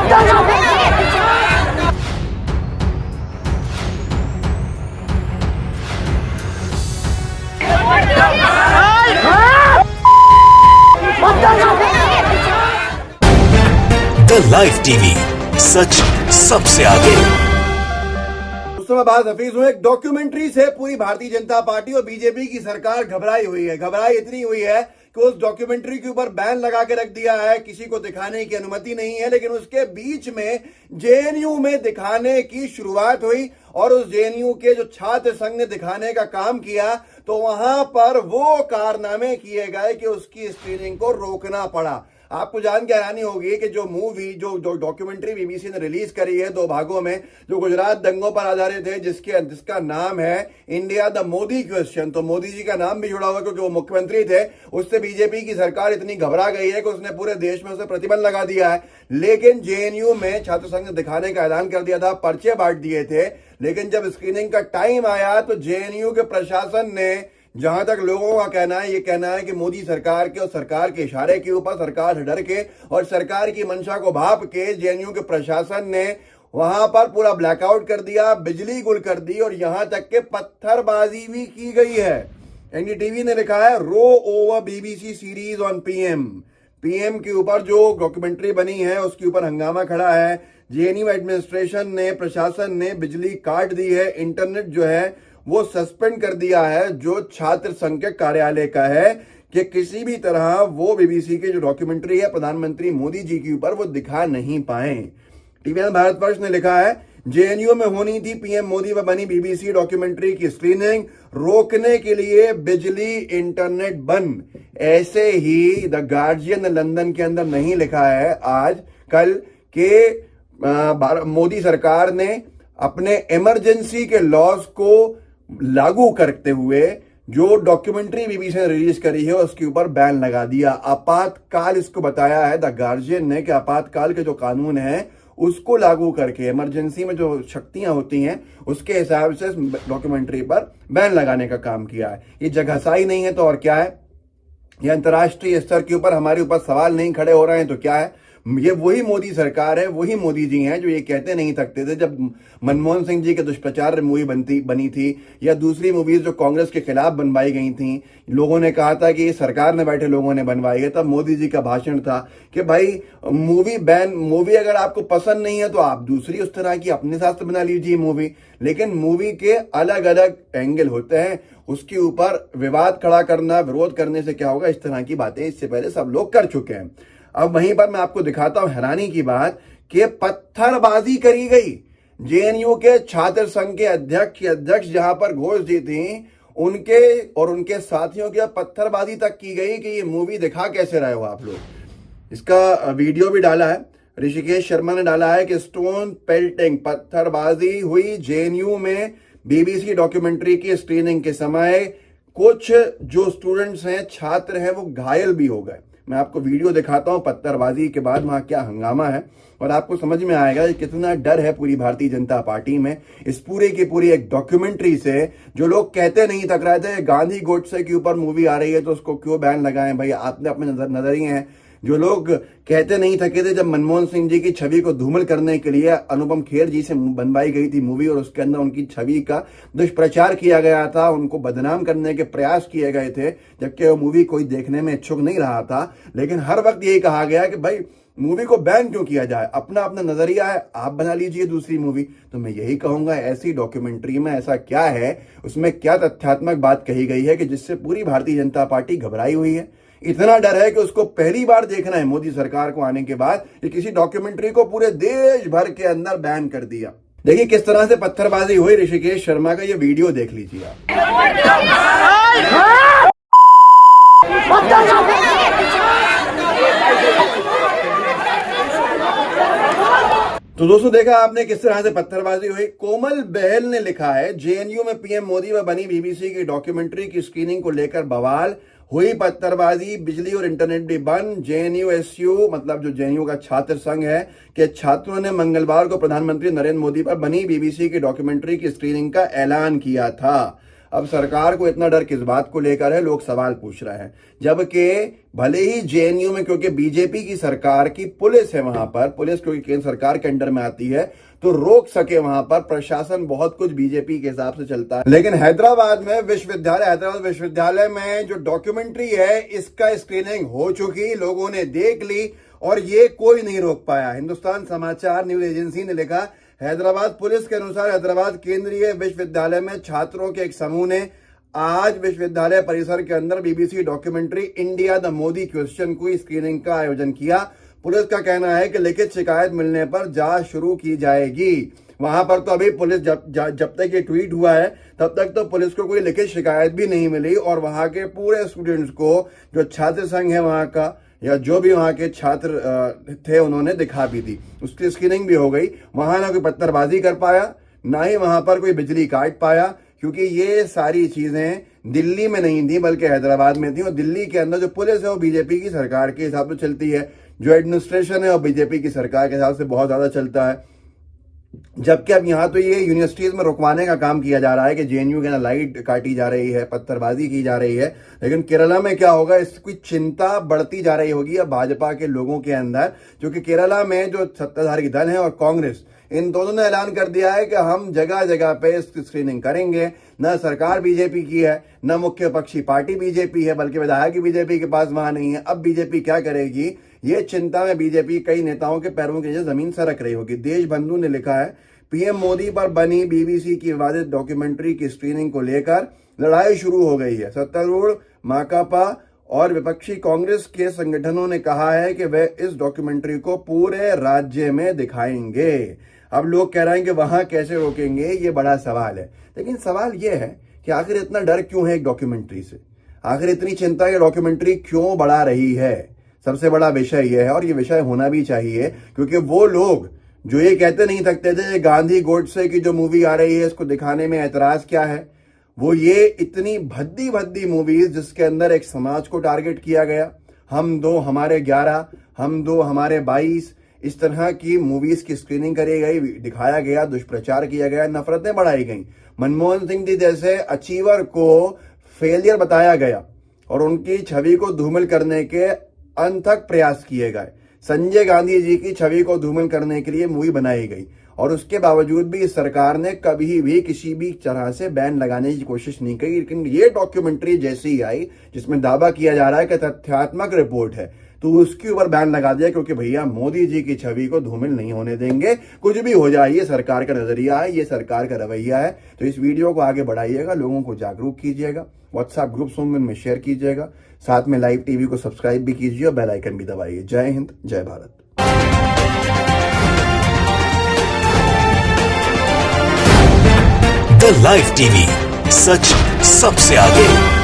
The live TV, सच सबसे आगे। दोस्तों मैं बात हफीज हूं। एक डॉक्यूमेंट्री से पूरी भारतीय जनता पार्टी और बीजेपी की सरकार घबराई हुई है। घबराई इतनी हुई है कि उस डॉक्यूमेंट्री के ऊपर बैन लगा के रख दिया है, किसी को दिखाने की अनुमति नहीं है। लेकिन उसके बीच में जेएनयू में दिखाने की शुरुआत हुई और उस जेएनयू के जो छात्र संघ ने दिखाने का काम किया तो वहां पर वो कारनामे किए गए कि उसकी स्क्रीनिंग को रोकना पड़ा। आपको जान के हैरानी होगी कि जो मूवी जो डॉक्यूमेंट्री बीबीसी ने रिलीज करी है 2 भागों में, जो गुजरात दंगों पर आधारित है, जिसका नाम है इंडिया द मोदी क्वेश्चन, तो मोदी जी का नाम भी जुड़ा हुआ क्योंकि वो मुख्यमंत्री थे। उससे बीजेपी की सरकार इतनी घबरा गई है कि उसने पूरे देश में उसे प्रतिबंध लगा दिया है। लेकिन जेएनयू में छात्र संघ ने दिखाने का ऐलान कर दिया था, पर्चे बांट दिए थे। लेकिन जब स्क्रीनिंग का टाइम आया तो जेएनयू के प्रशासन ने, जहां तक लोगों का कहना है कि मोदी सरकार के और सरकार के इशारे के ऊपर, सरकार से डर के और सरकार की मंशा को भाप के जेएनयू के प्रशासन ने वहां पर पूरा ब्लैकआउट कर दिया, बिजली गुल कर दी और यहां तक के पत्थरबाजी भी की गई है। एनडीटीवी ने लिखा है row over BBC series on PM के ऊपर जो डॉक्यूमेंट्री बनी है उसके ऊपर हंगामा खड़ा है। जेएनयू एडमिनिस्ट्रेशन ने, प्रशासन ने बिजली काट दी है, इंटरनेट जो है वो सस्पेंड कर दिया है जो छात्र संघ के कार्यालय का है कि किसी भी तरह वो बीबीसी की जो डॉक्यूमेंट्री है प्रधानमंत्री मोदी जी के ऊपर वो दिखा नहीं पाए। टीवीएन भारतवर्ष ने लिखा है जेएनयू में होनी थी पीएम मोदी व बनी बीबीसी डॉक्यूमेंट्री की स्क्रीनिंग, रोकने के लिए बिजली इंटरनेट बंद। ऐसे ही द गार्जियन लंदन के अंदर नहीं लिखा है आज कल के मोदी सरकार ने अपने इमरजेंसी के लॉज को लागू करते हुए जो डॉक्यूमेंट्री बीबीसी ने रिलीज करी है उसके ऊपर बैन लगा दिया। आपातकाल इसको बताया है द गार्जियन ने कि आपातकाल के जो कानून है उसको लागू करके इमरजेंसी में जो शक्तियां होती हैं उसके हिसाब से डॉक्यूमेंट्री पर बैन लगाने का काम किया है। ये जगहसाई नहीं है तो और क्या है? ये अंतर्राष्ट्रीय स्तर के ऊपर हमारे ऊपर सवाल नहीं खड़े हो रहे हैं तो क्या है? ये वही मोदी सरकार है, वही मोदी जी हैं जो ये कहते नहीं थकते थे। जब मनमोहन सिंह जी के दुष्प्रचार मूवी बनी थी या दूसरी मूवीज जो कांग्रेस के खिलाफ बनवाई गई थी, लोगों ने कहा था कि ये सरकार में बैठे लोगों ने बनवाई है, तब मोदी जी का भाषण था कि भाई मूवी अगर आपको पसंद नहीं है तो आप दूसरी उस तरह की अपने साथ बना लीजिए मूवी। लेकिन मूवी के अलग अलग एंगल होते हैं, उसके ऊपर विवाद खड़ा करना, विरोध करने से क्या होगा? इस तरह की बातें इससे पहले सब लोग कर चुके हैं। अब वहीं पर मैं आपको दिखाता हूं हैरानी की बात कि पत्थरबाजी करी गई। जेएनयू के छात्र संघ के अध्यक्ष जहां पर घोष दी थी, उनके और उनके साथियों की पत्थरबाजी तक की गई कि ये मूवी दिखा कैसे रहे हो आप लोग। इसका वीडियो भी डाला है, ऋषिकेश शर्मा ने डाला है कि स्टोन पेल्टिंग, पत्थरबाजी हुई जेएनयू में बीबीसी डॉक्यूमेंट्री की स्क्रीनिंग के समय। कुछ जो स्टूडेंट्स हैं, छात्र हैं, वो घायल भी हो गए। मैं आपको वीडियो दिखाता हूं पत्थरबाजी के बाद वहां क्या हंगामा है और आपको समझ में आएगा कि कितना डर है पूरी भारतीय जनता पार्टी में इस पूरे की पूरी एक डॉक्यूमेंट्री से। जो लोग कहते नहीं थक रहे थे गांधी गोडसे के ऊपर मूवी आ रही है तो उसको क्यों बैन लगाएं भाई, आपने अपने नजरिए हैं। जो लोग कहते नहीं थके थे जब मनमोहन सिंह जी की छवि को धूमिल करने के लिए अनुपम खेर जी से बनवाई गई थी मूवी और उसके अंदर उनकी छवि का दुष्प्रचार किया गया था, उनको बदनाम करने के प्रयास किए गए थे, जबकि वो मूवी कोई देखने में इच्छुक नहीं रहा था। लेकिन हर वक्त यही कहा गया कि भाई मूवी को बैन क्यों किया जाए, अपना अपना नजरिया है, आप बना लीजिए दूसरी मूवी। तो मैं यही कहूंगा ऐसी डॉक्यूमेंट्री में ऐसा क्या है, उसमें क्या तथ्यात्मक बात कही गई है कि जिससे पूरी भारतीय जनता पार्टी घबराई हुई है। इतना डर है कि उसको पहली बार देखना है मोदी सरकार को आने के बाद कि किसी डॉक्यूमेंट्री को पूरे देश भर के अंदर बैन कर दिया। देखिए किस तरह से पत्थरबाजी हुई। ऋषिकेश शर्मा का ये वीडियो देख लीजिए आप। तो दोस्तों देखा आपने किस तरह से पत्थरबाजी हुई। कोमल बहल ने लिखा है जेएनयू में पीएम मोदी व बनी बीबीसी की डॉक्यूमेंट्री की स्क्रीनिंग को लेकर बवाल, हुई पत्थरबाजी, बिजली और इंटरनेट भी बंद। जेएनयू मतलब जो जेएनयू का छात्र संघ है कि छात्रों ने मंगलवार को प्रधानमंत्री नरेंद्र मोदी पर बनी बीबीसी की डॉक्यूमेंट्री की स्क्रीनिंग का ऐलान किया था। अब सरकार को इतना डर किस बात को लेकर है, लोग सवाल पूछ रहे हैं। जबकि भले ही जेएनयू में, क्योंकि बीजेपी की सरकार की पुलिस है वहां पर, पुलिस क्योंकि केंद्र सरकार के अंडर में आती है तो रोक सके, वहां पर प्रशासन बहुत कुछ बीजेपी के हिसाब से चलता है। लेकिन हैदराबाद विश्वविद्यालय में जो डॉक्यूमेंट्री है इसका स्क्रीनिंग हो चुकी, लोगों ने देख ली और ये कोई नहीं रोक पाया। हिंदुस्तान समाचार न्यूज एजेंसी ने लिखा, हैदराबाद पुलिस के अनुसार हैदराबाद केंद्रीय विश्वविद्यालय में छात्रों के एक समूह ने आज विश्वविद्यालय परिसर के अंदर BBC documentary India the Modi question की स्क्रीनिंग का आयोजन किया। पुलिस का कहना है कि लिखित शिकायत मिलने पर जांच शुरू की जाएगी। वहां पर तो अभी पुलिस जब तक ये ट्वीट हुआ है तब तक तो पुलिस को कोई लिखित शिकायत भी नहीं मिली और वहां के पूरे स्टूडेंट्स को, जो छात्र संघ है वहां का या जो भी वहां के छात्र थे, उन्होंने दिखा भी दी, उसकी स्क्रीनिंग भी हो गई। वहां ना कोई पत्थरबाजी कर पाया, ना ही वहां पर कोई बिजली काट पाया, क्योंकि ये सारी चीजें दिल्ली में नहीं थी बल्कि हैदराबाद में थी। और दिल्ली के अंदर जो पुलिस है वो बीजेपी की सरकार के हिसाब से चलती है, जो एडमिनिस्ट्रेशन है वो बीजेपी की सरकार के हिसाब से बहुत ज्यादा चलता है। जबकि अब यहाँ तो ये यूनिवर्सिटीज में रुकवाने का काम किया जा रहा है कि जेएनयू के अंदर लाइट काटी जा रही है, पत्थरबाजी की जा रही है। लेकिन केरला में क्या होगा, इसकी चिंता बढ़ती जा रही होगी अब भाजपा के लोगों के अंदर, क्योंकि केरला में जो सत्ताधारी दल है और कांग्रेस, इन दोनों ने ऐलान कर दिया है कि हम जगह जगह पे इसकी स्क्रीनिंग करेंगे। न सरकार बीजेपी की है, न मुख्य विपक्षी पार्टी बीजेपी है, बल्कि विधायक बीजेपी के पास वहां नहीं है। अब बीजेपी क्या करेगी, ये चिंता में बीजेपी कई नेताओं के पैरों के नीचे जमीन सरक रही होगी। देशबंधु ने लिखा है, पीएम मोदी पर बनी बीबीसी की विवादित डॉक्यूमेंट्री की स्क्रीनिंग को लेकर लड़ाई शुरू हो गई है। सत्तारूढ़ माकपा और विपक्षी कांग्रेस के संगठनों ने कहा है कि वे इस डॉक्यूमेंट्री को पूरे राज्य में दिखाएंगे। अब लोग कह रहे हैं कि वहां कैसे रोकेंगे, ये बड़ा सवाल है। लेकिन सवाल ये है कि आखिर इतना डर क्यों है एक डॉक्यूमेंट्री से, आखिर इतनी चिंता ये डॉक्यूमेंट्री क्यों बढ़ा रही है। सबसे बड़ा विषय यह है, और ये विषय होना भी चाहिए, क्योंकि वो लोग जो ये कहते नहीं सकते थे गांधी गोडसे की जो मूवी आ रही है इसको दिखाने में ऐतराज क्या है, वो ये इतनी भद्दी भद्दी मूवीज जिसके अंदर एक समाज को टारगेट किया गया, हम दो हमारे 11, हम दो हमारे 22, इस तरह की मूवीज की स्क्रीनिंग करी गई, दिखाया गया, दुष्प्रचार किया गया, नफरतें बढ़ाई गई। मनमोहन सिंह जी जैसे अचीवर को फेलियर बताया गया और उनकी छवि को धूमिल करने के अनथक प्रयास किए गए। संजय गांधी जी की छवि को धूमिल करने के लिए मूवी बनाई गई और उसके बावजूद भी इस सरकार ने कभी भी किसी भी तरह से बैन लगाने की कोशिश नहीं की। लेकिन ये डॉक्यूमेंट्री जैसी ही आई जिसमें दावा किया जा रहा है कि तथ्यात्मक रिपोर्ट है, तो उसके ऊपर बैन लगा दिया, क्योंकि भैया मोदी जी की छवि को धूमिल नहीं होने देंगे, कुछ भी हो जाए। ये सरकार का नजरिया है, ये सरकार का रवैया है। तो इस वीडियो को आगे बढ़ाइएगा, लोगों को जागरूक कीजिएगा, व्हाट्सएप ग्रुप्स में शेयर कीजिएगा, साथ में लाइव टीवी को सब्सक्राइब भी कीजिए और बेल आइकन भी दबाइए। जय हिंद, जय भारत। द लाइव टीवी, सच सबसे आगे।